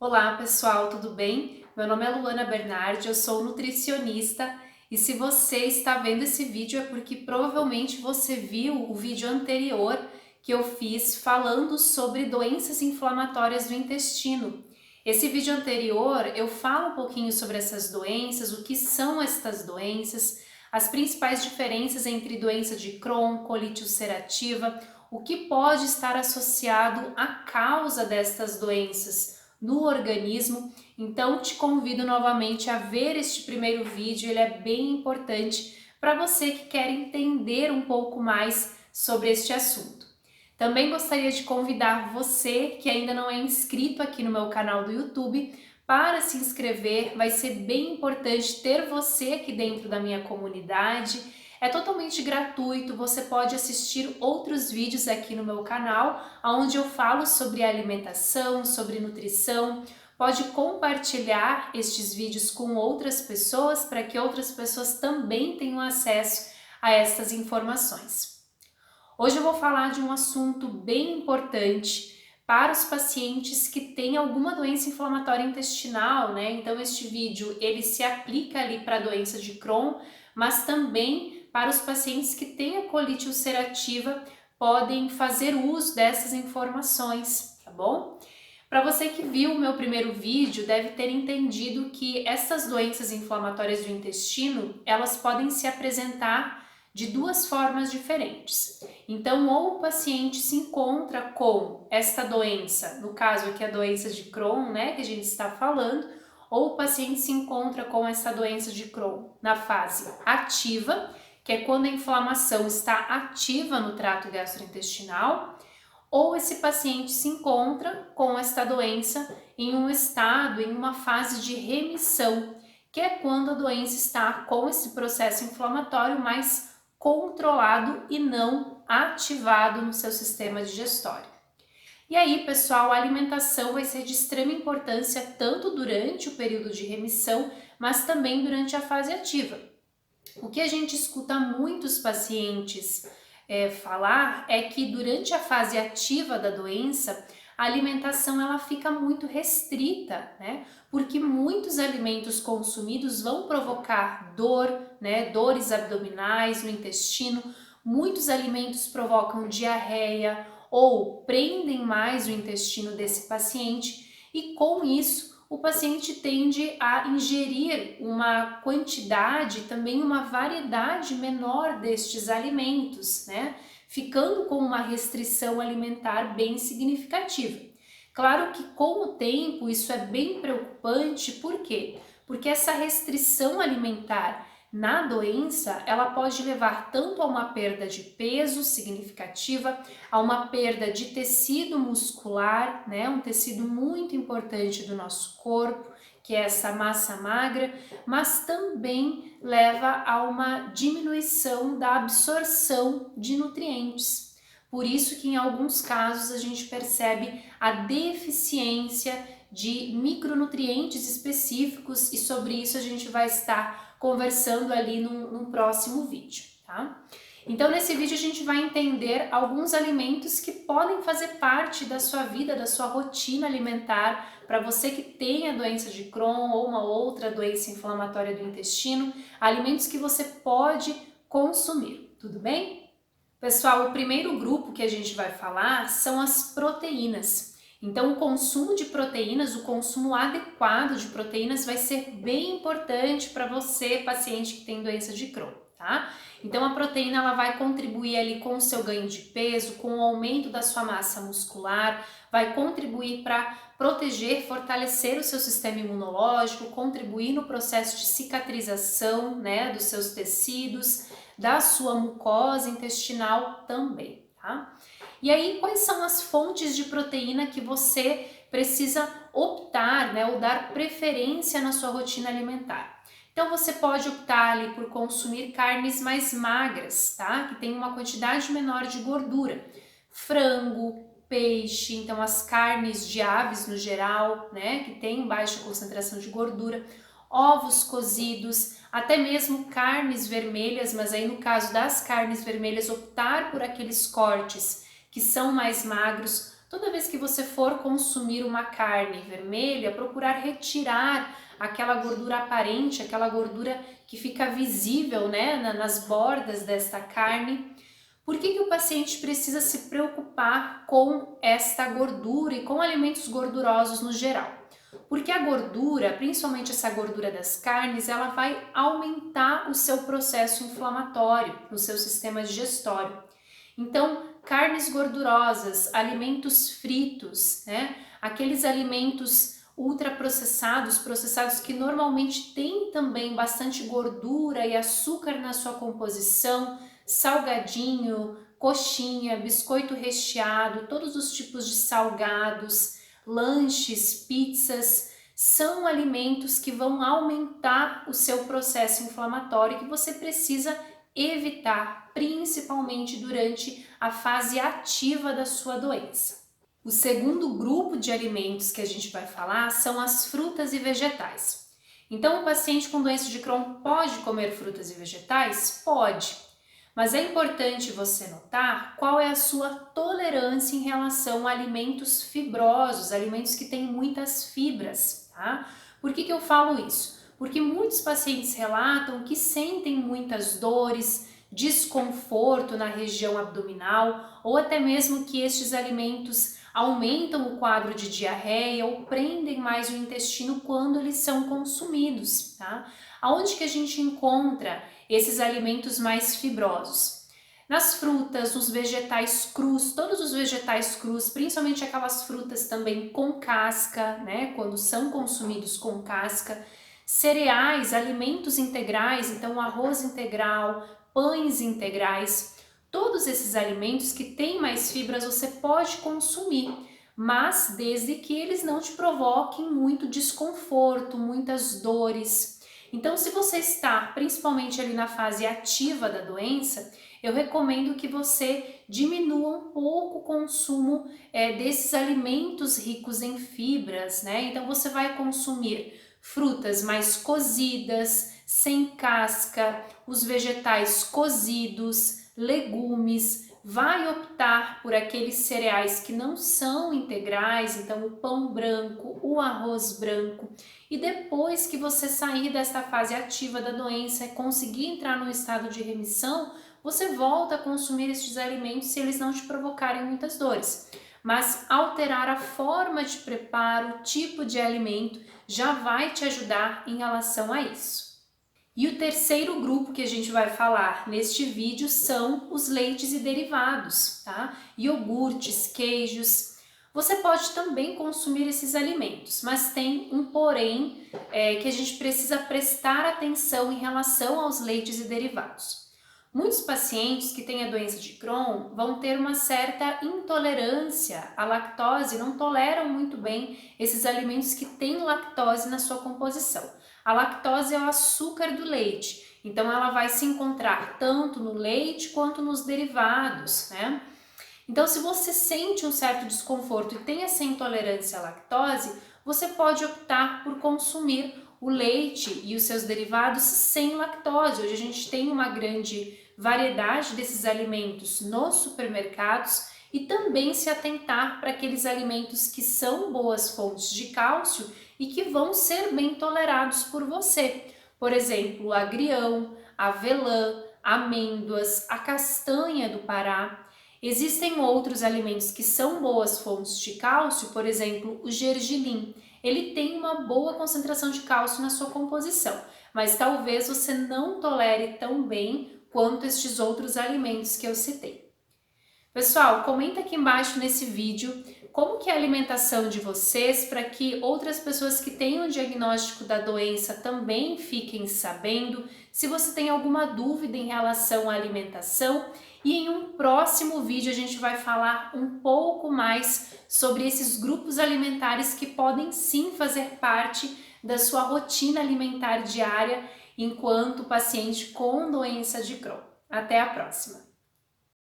Olá pessoal, tudo bem? Meu nome é Luana Bernardi, eu sou nutricionista e se você está vendo esse vídeo é porque provavelmente você viu o vídeo anterior que eu fiz falando sobre doenças inflamatórias do intestino. Esse vídeo anterior eu falo um pouquinho sobre essas doenças, o que são estas doenças, as principais diferenças entre doença de Crohn, colite ulcerativa, o que pode estar associado à causa destas doenças no organismo. Então te convido novamente a ver este primeiro vídeo, ele é bem importante para você que quer entender um pouco mais sobre este assunto. Também gostaria de convidar você que ainda não é inscrito aqui no meu canal do YouTube para se inscrever, vai ser bem importante ter você aqui dentro da minha comunidade. É totalmente gratuito, você pode assistir outros vídeos aqui no meu canal, onde eu falo sobre alimentação, sobre nutrição. Pode compartilhar estes vídeos com outras pessoas para que outras pessoas também tenham acesso a estas informações. Hoje eu vou falar de um assunto bem importante para os pacientes que têm alguma doença inflamatória intestinal, né? Então este vídeo ele se aplica ali para a doença de Crohn, mas também para os pacientes que têm a colite ulcerativa podem fazer uso dessas informações, tá bom? Para você que viu o meu primeiro vídeo, deve ter entendido que essas doenças inflamatórias do intestino, elas podem se apresentar de duas formas diferentes. Então, ou o paciente se encontra com esta doença, no caso aqui a doença de Crohn, né, que a gente está falando, ou o paciente se encontra com essa doença de Crohn na fase ativa, que é quando a inflamação está ativa no trato gastrointestinal, ou esse paciente se encontra com esta doença em um estado, em uma fase de remissão, que é quando a doença está com esse processo inflamatório mais controlado e não ativado no seu sistema digestório. E aí, pessoal, a alimentação vai ser de extrema importância tanto durante o período de remissão, mas também durante a fase ativa. O que a gente escuta muitos pacientes falar é que durante a fase ativa da doença, a alimentação ela fica muito restrita, né? Porque muitos alimentos consumidos vão provocar dor, né? Dores abdominais no intestino, muitos alimentos provocam diarreia ou prendem mais o intestino desse paciente e com isso o paciente tende a ingerir uma quantidade, também uma variedade menor destes alimentos, né? Ficando com uma restrição alimentar bem significativa. Claro que com o tempo isso é bem preocupante, por quê? Porque essa restrição alimentar na doença, ela pode levar tanto a uma perda de peso significativa, a uma perda de tecido muscular, né, um tecido muito importante do nosso corpo, que é essa massa magra, mas também leva a uma diminuição da absorção de nutrientes. Por isso que em alguns casos a gente percebe a deficiência de micronutrientes específicos e sobre isso a gente vai estar conversando ali num próximo vídeo, tá? Então nesse vídeo a gente vai entender alguns alimentos que podem fazer parte da sua vida, da sua rotina alimentar, para você que tem a doença de Crohn ou uma outra doença inflamatória do intestino, alimentos que você pode consumir, tudo bem? Pessoal, o primeiro grupo que a gente vai falar são as proteínas. Então, o consumo de proteínas, o consumo adequado de proteínas vai ser bem importante para você, paciente que tem doença de Crohn, tá? Então, a proteína ela vai contribuir ali com o seu ganho de peso, com o aumento da sua massa muscular, vai contribuir para proteger, fortalecer o seu sistema imunológico, contribuir no processo de cicatrização, né, dos seus tecidos, da sua mucosa intestinal também, tá? E aí, quais são as fontes de proteína que você precisa optar, né, ou dar preferência na sua rotina alimentar? Então, você pode optar ali por consumir carnes mais magras, tá? Que tem uma quantidade menor de gordura. Frango, peixe, então as carnes de aves no geral, né, que tem baixa concentração de gordura, ovos cozidos, até mesmo carnes vermelhas, mas aí no caso das carnes vermelhas optar por aqueles cortes que são mais magros, Toda vez que você for consumir uma carne vermelha, procurar retirar aquela gordura aparente, aquela gordura que fica visível, né, nas bordas desta carne. Por que o paciente precisa se preocupar com esta gordura e com alimentos gordurosos no geral? Porque a gordura, principalmente essa gordura das carnes, ela vai aumentar o seu processo inflamatório no seu sistema digestório. Então, carnes gordurosas, alimentos fritos, né? Aqueles alimentos ultraprocessados, processados que normalmente têm também bastante gordura e açúcar na sua composição, salgadinho, coxinha, biscoito recheado, todos os tipos de salgados, lanches, pizzas, são alimentos que vão aumentar o seu processo inflamatório e que você precisa evitar, principalmente durante a fase ativa da sua doença. O segundo grupo de alimentos que a gente vai falar são as frutas e vegetais. Então, o paciente com doença de Crohn pode comer frutas e vegetais? Pode, mas é importante você notar qual é a sua tolerância em relação a alimentos fibrosos, alimentos que têm muitas fibras, tá? Por que eu falo isso? Porque muitos pacientes relatam que sentem muitas dores, desconforto na região abdominal ou até mesmo que estes alimentos aumentam o quadro de diarreia ou prendem mais o intestino quando eles são consumidos, tá? Aonde que a gente encontra esses alimentos mais fibrosos? Nas frutas, nos vegetais crus, todos os vegetais crus, principalmente aquelas frutas também com casca, né? Quando são consumidos com casca, cereais, alimentos integrais, então arroz integral, pães integrais, todos esses alimentos que têm mais fibras você pode consumir, mas desde que eles não te provoquem muito desconforto, muitas dores. Então, se você está principalmente ali na fase ativa da doença, eu recomendo que você diminua um pouco o consumo desses alimentos ricos em fibras, né? Então, você vai consumir frutas mais cozidas, sem casca, os vegetais cozidos, legumes, vai optar por aqueles cereais que não são integrais, então o pão branco, o arroz branco. E depois que você sair desta fase ativa da doença e conseguir entrar no estado de remissão, você volta a consumir estes alimentos se eles não te provocarem muitas dores. Mas alterar a forma de preparo, o tipo de alimento, já vai te ajudar em relação a isso. E o terceiro grupo que a gente vai falar neste vídeo são os leites e derivados, tá? Iogurtes, queijos. Você pode também consumir esses alimentos, mas tem um porém que a gente precisa prestar atenção em relação aos leites e derivados. Muitos pacientes que têm a doença de Crohn vão ter uma certa intolerância à lactose, não toleram muito bem esses alimentos que têm lactose na sua composição. A lactose é o açúcar do leite, então ela vai se encontrar tanto no leite quanto nos derivados, né? Então, se você sente um certo desconforto e tem essa intolerância à lactose, você pode optar por consumir o leite e os seus derivados sem lactose. Hoje a gente tem uma grande variedade desses alimentos nos supermercados e também se atentar para aqueles alimentos que são boas fontes de cálcio e que vão ser bem tolerados por você. Por exemplo, o agrião, a avelã, amêndoas, a castanha do Pará. Existem outros alimentos que são boas fontes de cálcio, por exemplo, o gergelim. Ele tem uma boa concentração de cálcio na sua composição, mas talvez você não tolere tão bem quanto estes outros alimentos que eu citei. Pessoal, comenta aqui embaixo nesse vídeo como que é a alimentação de vocês para que outras pessoas que têm o diagnóstico da doença também fiquem sabendo. Se você tem alguma dúvida em relação à alimentação, e em um próximo vídeo a gente vai falar um pouco mais sobre esses grupos alimentares que podem sim fazer parte da sua rotina alimentar diária enquanto paciente com doença de Crohn. Até a próxima!